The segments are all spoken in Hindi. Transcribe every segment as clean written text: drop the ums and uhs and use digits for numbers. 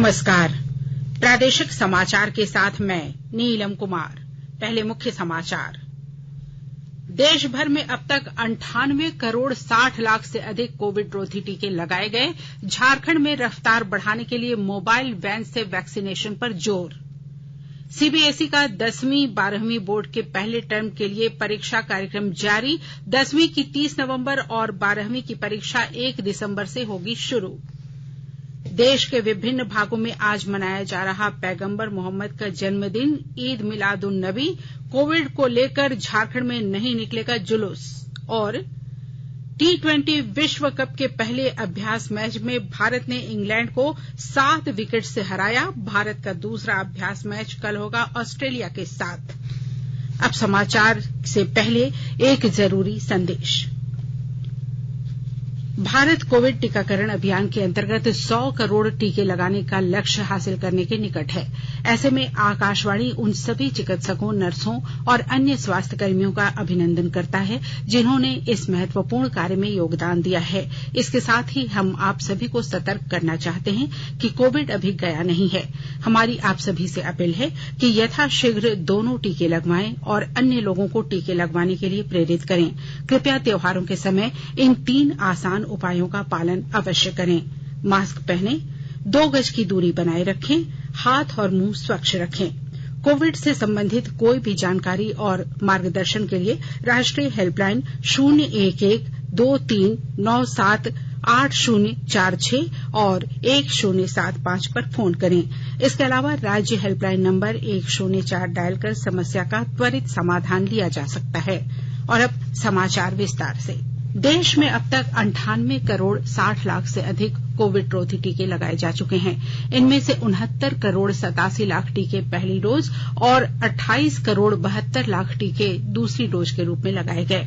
नमस्कार। प्रादेशिक समाचार के साथ मैं नीलम कुमार। पहले मुख्य समाचार। देश भर में अब तक 98 करोड़ 60 लाख से अधिक कोविड रोधी टीके लगाए गए। झारखंड में रफ्तार बढ़ाने के लिए मोबाइल वैन से वैक्सीनेशन पर जोर। सीबीएसई का 10वीं 12वीं बोर्ड के पहले टर्म के लिए परीक्षा कार्यक्रम जारी। 10वीं की 30 नवंबर और 12वीं की परीक्षा 1 दिसंबर से होगी शुरू। देश के विभिन्न भागों में आज मनाया जा रहा पैगंबर मोहम्मद का जन्मदिन ईद मिलाद उन नबी। कोविड को लेकर झारखंड में नहीं निकलेगा जुलूस। और T20 विश्व कप के पहले अभ्यास मैच में भारत ने इंग्लैंड को 7 विकेट से हराया। भारत का दूसरा अभ्यास मैच कल होगा ऑस्ट्रेलिया के साथ। अब समाचार से पहले एक जरूरी संदेश। भारत कोविड टीकाकरण अभियान के अंतर्गत 100 करोड़ टीके लगाने का लक्ष्य हासिल करने के निकट है। ऐसे में आकाशवाणी उन सभी चिकित्सकों, नर्सों और अन्य स्वास्थ्य कर्मियों का अभिनंदन करता है जिन्होंने इस महत्वपूर्ण कार्य में योगदान दिया है। इसके साथ ही हम आप सभी को सतर्क करना चाहते हैं कि कोविड अभी गया नहीं है। हमारी आप सभी से अपील है कि यथाशीघ्र दोनों टीके लगवाएं और अन्य लोगों को टीके लगवाने के लिए प्रेरित करें। कृपया त्योहारों के समय इन 3 आसान उपायों का पालन अवश्य करें। मास्क पहनें, 2 गज की दूरी बनाए रखें, हाथ और मुंह स्वच्छ रखें। कोविड से संबंधित कोई भी जानकारी और मार्गदर्शन के लिए राष्ट्रीय हेल्पलाइन 011-2397-8046 और 1075 पर फोन करें। इसके अलावा राज्य हेल्पलाइन नंबर 104 डायल कर समस्या का त्वरित समाधान लिया जा सकता है। और अब समाचार विस्तार से। देश में अब तक 98 करोड़ 60 लाख से अधिक कोविड रोधी टीके लगाए जा चुके हैं। इनमें से 69 करोड़ 87 लाख टीके पहली डोज और 28 करोड़ 72 लाख टीके दूसरी डोज के रूप में लगाए गए।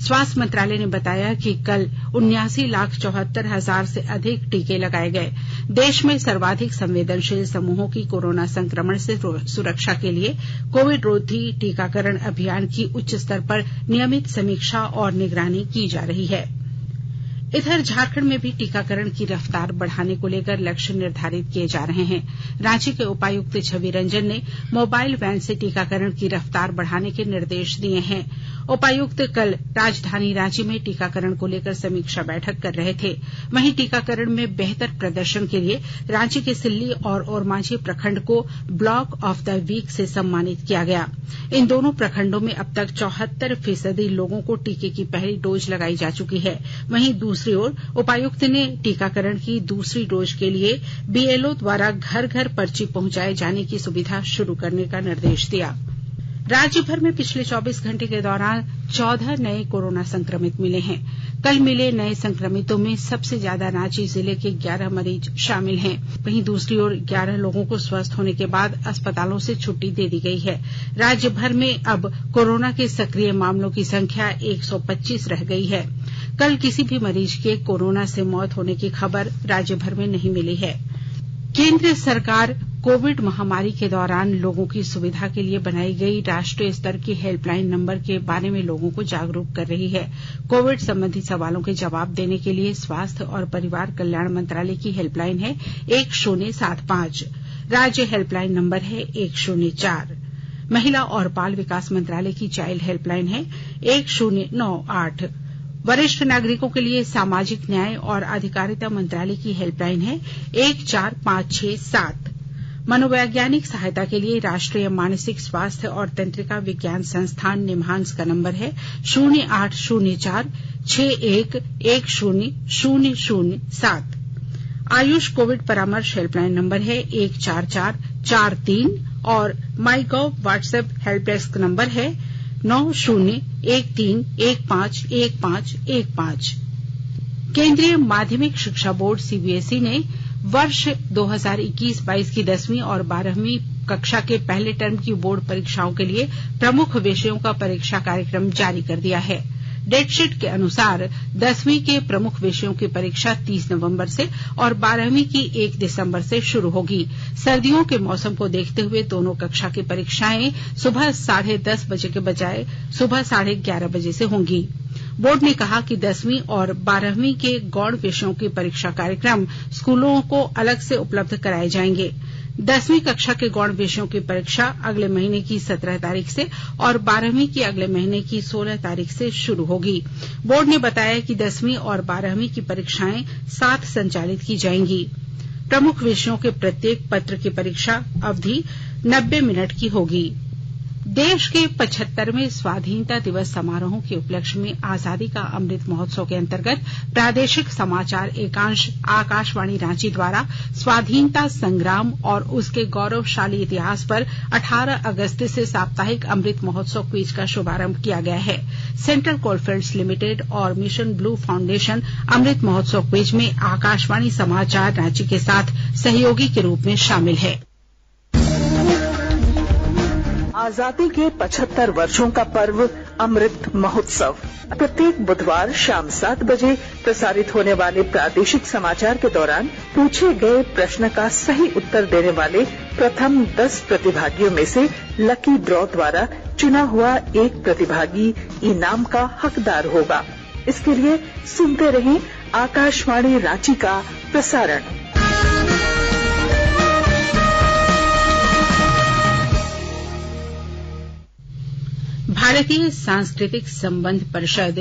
स्वास्थ्य मंत्रालय ने बताया कि कल 79,74,000 से अधिक टीके लगाए गए। देश में सर्वाधिक संवेदनशील समूहों की कोरोना संक्रमण से सुरक्षा के लिए कोविड रोधी टीकाकरण अभियान की उच्च स्तर पर नियमित समीक्षा और निगरानी की जा रही है। इधर झारखंड में भी टीकाकरण की रफ्तार बढ़ाने को लेकर लक्ष्य निर्धारित किए जा रहे हैं। रांची के उपायुक्त छवि रंजन ने मोबाइल वैन से टीकाकरण की रफ्तार बढ़ाने के निर्देश दिए हैं। उपायुक्त कल राजधानी रांची में टीकाकरण को लेकर समीक्षा बैठक कर रहे थे। वहीं टीकाकरण में बेहतर प्रदर्शन के लिए रांची के सिल्ली और ओरमांझी प्रखंड को ब्लॉक ऑफ द वीक से सम्मानित किया गया। इन दोनों प्रखंडों में अब तक 74% लोगों को टीके की पहली डोज लगाई जा चुकी है। वहीं दूसरी ओर उपायुक्त ने टीकाकरण की दूसरी डोज के लिए बीएलओ द्वारा घर घर पर्ची पहुंचाए जाने की सुविधा शुरू करने का निर्देश दिया। राज्य भर में पिछले 24 घंटे के दौरान 14 नए कोरोना संक्रमित मिले हैं। कल मिले नए संक्रमितों में सबसे ज्यादा रांची जिले के 11 मरीज शामिल हैं। वहीं दूसरी ओर 11 लोगों को स्वस्थ होने के बाद अस्पतालों से छुट्टी दे दी गई है। राज्य भर में अब कोरोना के सक्रिय मामलों की संख्या 125 रह गई है। कल किसी भी मरीज के कोरोना से मौत होने की खबर राज्य भर में नहीं मिली है। केंद्र सरकार कोविड महामारी के दौरान लोगों की सुविधा के लिए बनाई गई राष्ट्रीय स्तर की हेल्पलाइन नंबर के बारे में लोगों को जागरूक कर रही है। कोविड संबंधी सवालों के जवाब देने के लिए स्वास्थ्य और परिवार कल्याण मंत्रालय की हेल्पलाइन है 1075। राज्य हेल्पलाइन नंबर है 104। महिला और बाल विकास मंत्रालय की चाइल्ड हेल्पलाइन है 1098। वरिष्ठ नागरिकों के लिए सामाजिक न्याय और अधिकारिता मंत्रालय की हेल्पलाइन है 14567। मनोवैज्ञानिक सहायता के लिए राष्ट्रीय मानसिक स्वास्थ्य और तंत्रिका विज्ञान संस्थान निम्हांस का नंबर है 080461010007। आयुष कोविड परामर्श हेल्पलाइन नंबर है 14443 और माई गॉव व्हाट्सएप हेल्प डेस्क नंबर है 9013151515। केंद्रीय माध्यमिक शिक्षा बोर्ड सीबीएसई ने वर्ष 2021-22 की 10वीं और 12वीं कक्षा के पहले टर्म की बोर्ड परीक्षाओं के लिए प्रमुख विषयों का परीक्षा कार्यक्रम जारी कर दिया है। डेटशीट के अनुसार 10वीं के प्रमुख विषयों की परीक्षा 30 नवंबर से और 12वीं की 1 दिसंबर से शुरू होगी। सर्दियों के मौसम को देखते हुए दोनों कक्षा की परीक्षाएं सुबह 10:30 बजे के बजाय सुबह 11:30 बजे से होंगी। बोर्ड ने कहा कि 10वीं और 12वीं के गौण विषयों की परीक्षा कार्यक्रम स्कूलों को अलग से उपलब्ध कराए जाएंगे। 10वीं कक्षा के गौण विषयों की परीक्षा अगले महीने की 17 तारीख से और 12वीं की अगले महीने की 16 तारीख से शुरू होगी। बोर्ड ने बताया कि 10वीं और 12वीं की परीक्षाएं साथ संचालित की जाएंगी। प्रमुख विषयों के प्रत्येक पत्र की परीक्षा अवधि 90 मिनट की होगी। देश के 75वें स्वाधीनता दिवस समारोह के उपलक्ष्य में आजादी का अमृत महोत्सव के अंतर्गत प्रादेशिक समाचार एकांश आकाशवाणी रांची द्वारा स्वाधीनता संग्राम और उसके गौरवशाली इतिहास पर 18 अगस्त से साप्ताहिक अमृत महोत्सव क्विज का शुभारंभ किया गया है। सेंट्रल कोलफील्ड्स लिमिटेड और mission blue foundation Amrit Mahotsav quiz में आकाशवाणी समाचार रांची के साथ सहयोगी के रूप में शामिल है। आजादी के 75 वर्षों का पर्व अमृत महोत्सव प्रत्येक बुधवार शाम 7 बजे प्रसारित होने वाले प्रादेशिक समाचार के दौरान पूछे गए प्रश्न का सही उत्तर देने वाले प्रथम 10 प्रतिभागियों में से लकी ड्रॉ द्वारा चुना हुआ एक प्रतिभागी इनाम का हकदार होगा। इसके लिए सुनते रहें आकाशवाणी रांची का प्रसारण। भारतीय सांस्कृतिक संबंध परिषद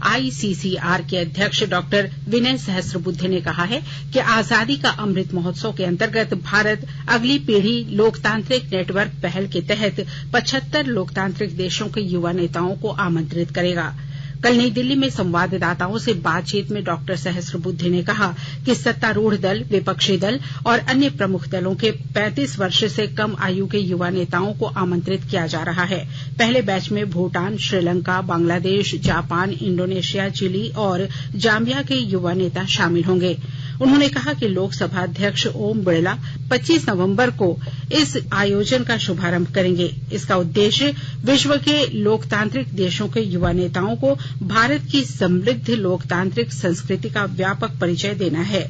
ICCR के अध्यक्ष डॉक्टर विनय सहस्त्रबुद्धे ने कहा है कि आजादी का अमृत महोत्सव के अंतर्गत भारत अगली पीढ़ी लोकतांत्रिक नेटवर्क पहल के तहत 75 लोकतांत्रिक देशों के युवा नेताओं को आमंत्रित करेगा। कल नई दिल्ली में संवाददाताओं से बातचीत में डॉक्टर सहस्त्रबुद्धे ने कहा कि सत्तारूढ़ दल, विपक्षी दल और अन्य प्रमुख दलों के 35 वर्ष से कम आयु के युवा नेताओं को आमंत्रित किया जा रहा है। पहले बैच में Bhutan, Sri Lanka, Bangladesh, Japan, Indonesia, Chile और जाम्बिया के युवा नेता शामिल होंगे। उन्होंने कहा कि लोकसभा अध्यक्ष ओम बिड़ला 25 नवंबर को इस आयोजन का शुभारंभ करेंगे। इसका उद्देश्य विश्व के लोकतांत्रिक देशों के युवा नेताओं को भारत की समृद्ध लोकतांत्रिक संस्कृति का व्यापक परिचय देना है।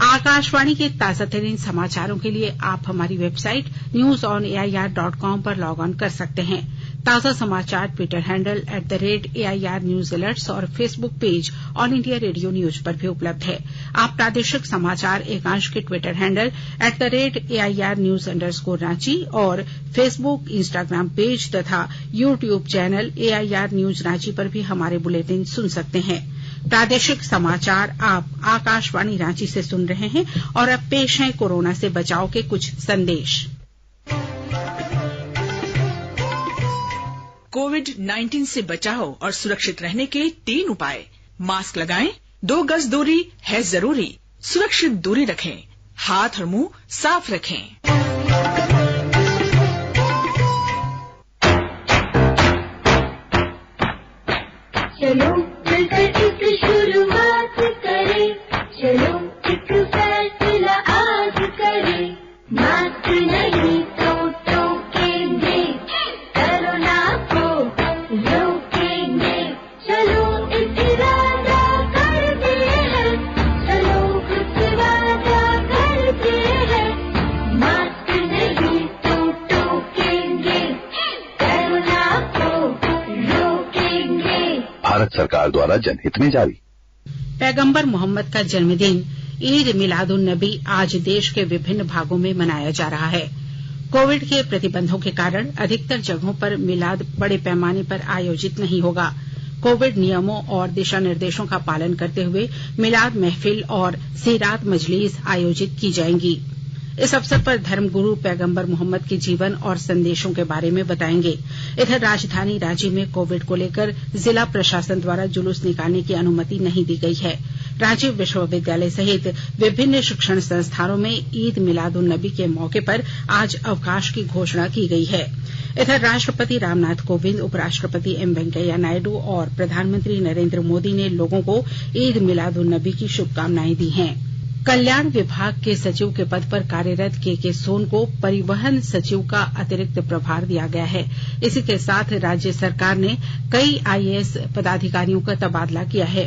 आकाशवाणी के ताजातरीन समाचारों के लिए आप हमारी वेबसाइट newsonair.com पर लॉग ऑन कर सकते हैं। ताजा समाचार Twitter handle @AIR news alerts और Facebook page all India radio news पर भी उपलब्ध है। आप प्रादेशिक समाचार एकांश के ट्विटर हैंडल @AIR न्यूज _रांची और फेसबुक, इंस्टाग्राम पेज तथा YouTube channel AIR news Ranchi पर भी हमारे बुलेटिन सुन सकते हैं। प्रादेशिक समाचार आप आकाशवाणी रांची से सुन रहे हैं और अब पेश है कोरोना से बचाव के कुछ संदेश। कोविड-19 से बचाव और सुरक्षित रहने के 3 उपाय। मास्क लगाएं, 2 गज दूरी है जरूरी, सुरक्षित दूरी रखें, हाथ और मुंह साफ रखें। चलो मिलकर एक शुरुआत करें, चलो एक फैसला आज करें, मास्क नहीं तो टोकेंगे, कोरोना को रोकेंगे, चलो एक इरादा करते हैं, चलो कुछ वादा करते हैं, मास्क नहीं तो टोकेंगे, कोरोना को रोकेंगे। भारत सरकार द्वारा जनहित में जारी। पैगंबर मोहम्मद का जन्मदिन ईद मिलादुन नबी आज देश के विभिन्न भागों में मनाया जा रहा है। कोविड के प्रतिबंधों के कारण अधिकतर जगहों पर मिलाद बड़े पैमाने पर आयोजित नहीं होगा। कोविड नियमों और दिशा निर्देशों का पालन करते हुए मिलाद महफिल और सीरात मजलिस आयोजित की जाएंगी। इस अवसर पर धर्मगुरु पैगंबर मोहम्मद के जीवन और संदेशों के बारे में बताएंगे। इधर राजधानी रांची में कोविड को लेकर जिला प्रशासन द्वारा जुलूस निकालने की अनुमति नहीं दी गई है। रांची विश्वविद्यालय सहित विभिन्न शिक्षण संस्थानों में ईद मिलादुन नबी के मौके पर आज अवकाश की घोषणा की गई है। इधर राष्ट्रपति रामनाथ कोविंद, उपराष्ट्रपति एम वेंकैया नायडू और प्रधानमंत्री नरेंद्र मोदी ने लोगों को ईद मिलादुन नबी की शुभकामनाएं दी हैं। कल्याण विभाग के सचिव के पद पर कार्यरत के सोन को परिवहन सचिव का अतिरिक्त प्रभार दिया गया है। इसी के साथ राज्य सरकार ने कई IAS पदाधिकारियों का तबादला किया है।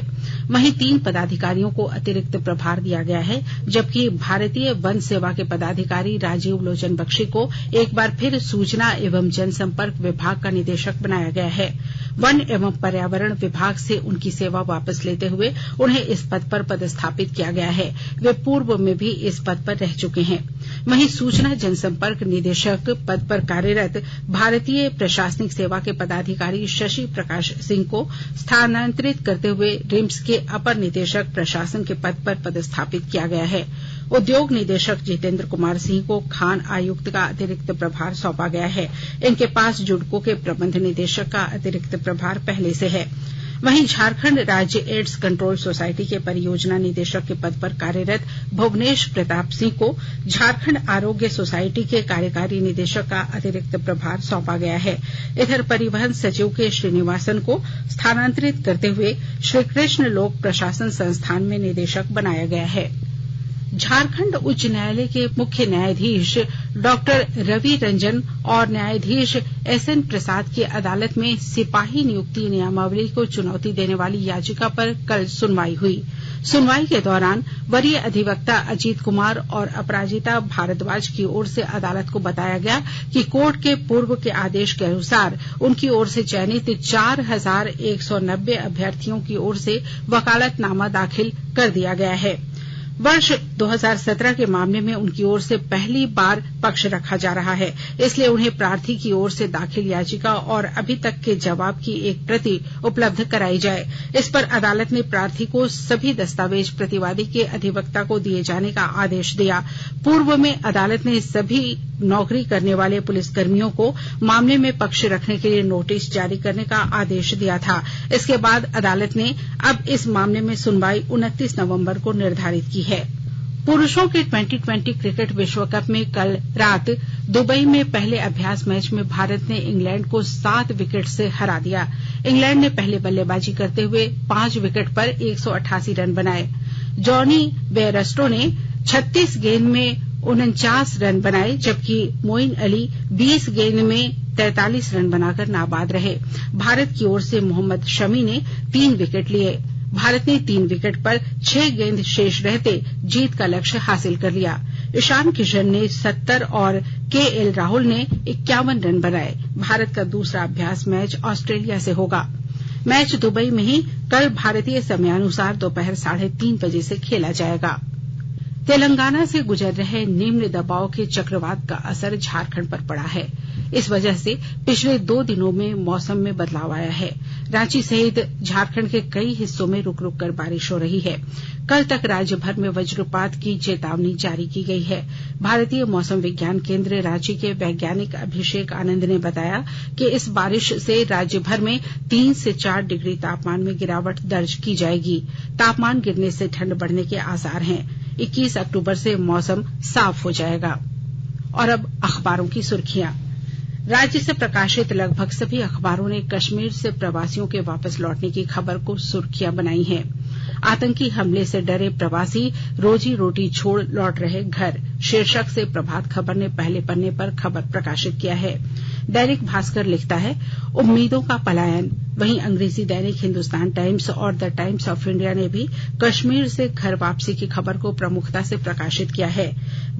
वहीं 3 पदाधिकारियों को अतिरिक्त प्रभार दिया गया है, जबकि भारतीय वन सेवा के पदाधिकारी राजीव लोचन बख्शी को एक बार फिर सूचना एवं जनसंपर्क विभाग का निदेशक बनाया गया है। वन एवं पर्यावरण विभाग से उनकी सेवा वापस लेते हुए उन्हें इस पद पर पदस्थापित किया गया है। वे पूर्व में भी इस पद पर रह चुके हैं। वहीं सूचना जनसंपर्क निदेशक पद पर कार्यरत भारतीय प्रशासनिक सेवा के पदाधिकारी शशि प्रकाश सिंह को स्थानांतरित करते हुए रिम्स के अपर निदेशक प्रशासन के पद पर पदस्थापित किया गया है। उद्योग निदेशक जितेंद्र कुमार सिंह को खान आयुक्त का अतिरिक्त प्रभार सौंपा गया है। इनके पास जुडको के प्रबंध निदेशक का अतिरिक्त प्रभार पहले से है। वहीं झारखंड राज्य एड्स कंट्रोल सोसाइटी के परियोजना निदेशक के पद पर कार्यरत भुवनेश प्रताप सिंह को झारखंड आरोग्य सोसाइटी के कार्यकारी निदेशक का अतिरिक्त प्रभार सौंपा गया है। इधर परिवहन सचिव के श्रीनिवासन को स्थानांतरित करते हुए श्रीकृष्ण लोक प्रशासन संस्थान में निदेशक बनाया गया है। झारखंड उच्च न्यायालय के मुख्य न्यायाधीश डॉक्टर रवि रंजन और न्यायाधीश एसएन प्रसाद की अदालत में सिपाही नियुक्ति नियमावली को चुनौती देने वाली याचिका पर कल सुनवाई हुई। सुनवाई के दौरान वरीय अधिवक्ता अजीत कुमार और अपराजिता भारद्वाज की ओर से अदालत को बताया गया कि कोर्ट के पूर्व के आदेश के अनुसार उनकी ओर से चयनित 4190 अभ्यर्थियों की ओर से वकालतनामा दाखिल कर दिया गया है। वर्ष 2017 के मामले में उनकी ओर से पहली बार पक्ष रखा जा रहा है, इसलिए उन्हें प्रार्थी की ओर से दाखिल याचिका और अभी तक के जवाब की एक प्रति उपलब्ध कराई जाए। इस पर अदालत ने प्रार्थी को सभी दस्तावेज प्रतिवादी के अधिवक्ता को दिए जाने का आदेश दिया। पूर्व में अदालत ने सभी नौकरी करने वाले पुलिसकर्मियों को मामले में पक्ष रखने के लिए नोटिस जारी करने का आदेश दिया था। इसके बाद अदालत ने अब इस मामले में सुनवाई 29 नवंबर को निर्धारित की है। पुरुषों के 2020 क्रिकेट विश्व कप में कल रात दुबई में पहले अभ्यास मैच में भारत ने इंग्लैंड को 7 विकेट से हरा दिया। इंग्लैंड ने पहले बल्लेबाजी करते हुए 5 विकेट पर 188 रन बनाए। जॉनी बेयरस्टो ने 36 गेंद में 49 रन बनाए, जबकि मोइन अली 20 गेंद में 43 रन बनाकर नाबाद रहे। भारत की ओर से मोहम्मद शमी ने 3 विकेट लिए। भारत ने 3 विकेट पर 6 गेंद शेष रहते जीत का लक्ष्य हासिल कर लिया। ईशान किशन ने 70 और केएल राहुल ने 51 रन बनाए। भारत का दूसरा अभ्यास मैच ऑस्ट्रेलिया से होगा। मैच दुबई में ही कल भारतीय समयानुसार दोपहर 3:30 बजे से खेला जाएगा। तेलंगाना से गुजर रहे निम्न दबाव के चक्रवात का असर झारखंड पर पड़ा है। इस वजह से पिछले 2 दिनों में मौसम में बदलाव आया है। रांची सहित झारखंड के कई हिस्सों में रुक रुक कर बारिश हो रही है। कल तक राज्य भर में वज्रपात की चेतावनी जारी की गई है। भारतीय मौसम विज्ञान केंद्र रांची के वैज्ञानिक अभिषेक आनंद ने बताया कि इस बारिश से राज्य भर में 3 से 4 डिग्री तापमान में गिरावट दर्ज की जाएगी। तापमान गिरने से ठंड बढ़ने के आसार हैं। 21 अक्टूबर से मौसम साफ हो जाएगा। और अब अखबारों की सुर्खियां। राज्य से प्रकाशित लगभग सभी अखबारों ने कश्मीर से प्रवासियों के वापस लौटने की खबर को सुर्खियां बनाई हैं। आतंकी हमले से डरे प्रवासी रोजी रोटी छोड़ लौट रहे घर शीर्षक से प्रभात खबर ने पहले पन्ने पर खबर प्रकाशित किया है। दैनिक भास्कर लिखता है उम्मीदों का पलायन। वहीं अंग्रेजी दैनिक हिंदुस्तान टाइम्स और द टाइम्स ऑफ इंडिया ने भी कश्मीर से घर वापसी की खबर को प्रमुखता से प्रकाशित किया है।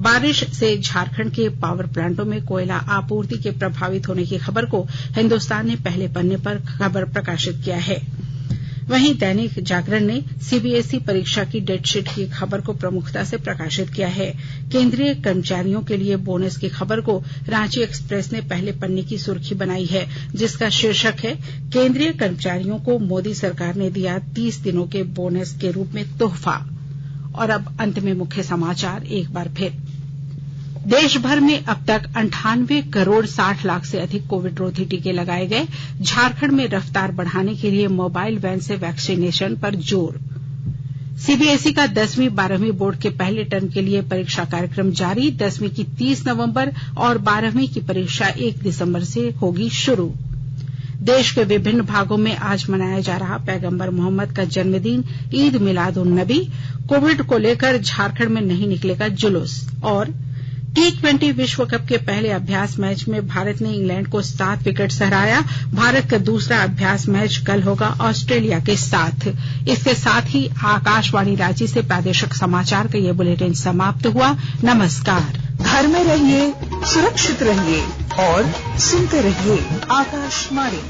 बारिश से झारखंड के पावर प्लांटों में कोयला आपूर्ति के प्रभावित होने की खबर को हिंदुस्तान ने पहले पन्ने पर खबर प्रकाशित किया है। वहीं दैनिक जागरण ने सीबीएसई परीक्षा की डेटशीट की खबर को प्रमुखता से प्रकाशित किया है। केंद्रीय कर्मचारियों के लिए बोनस की खबर को रांची एक्सप्रेस ने पहले पन्ने की सुर्खी बनाई है, जिसका शीर्षक है केंद्रीय कर्मचारियों को मोदी सरकार ने दिया 30 दिनों के बोनस के रूप में तोहफा। और अब अंत में मुख्य समाचार एक बार फिर। देश भर में अब तक 98 करोड़ 60 लाख से अधिक कोविड रोधी टीके लगाए गए। झारखंड में रफ्तार बढ़ाने के लिए मोबाइल वैन से वैक्सीनेशन पर जोर। सीबीएसई का 10वीं 12वीं बोर्ड के पहले टर्म के लिए परीक्षा कार्यक्रम जारी। 10वीं की 30 नवंबर और 12वीं की परीक्षा 1 दिसंबर से होगी शुरू। देश के विभिन्न भागों में आज मनाया जा रहा पैगंबर मोहम्मद का जन्मदिन ईद मिलाद उन नबी। कोविड को लेकर झारखंड में नहीं निकलेगा जुलूस। और T20 विश्व कप के पहले अभ्यास मैच में भारत ने इंग्लैंड को 7 विकेट से हराया। भारत का दूसरा अभ्यास मैच कल होगा ऑस्ट्रेलिया के साथ। इसके साथ ही आकाशवाणी रांची से प्रादेशिक समाचार का ये बुलेटिन समाप्त हुआ। नमस्कार। घर में रहिए, सुरक्षित रहिए और सुनते रहिए आकाशवाणी।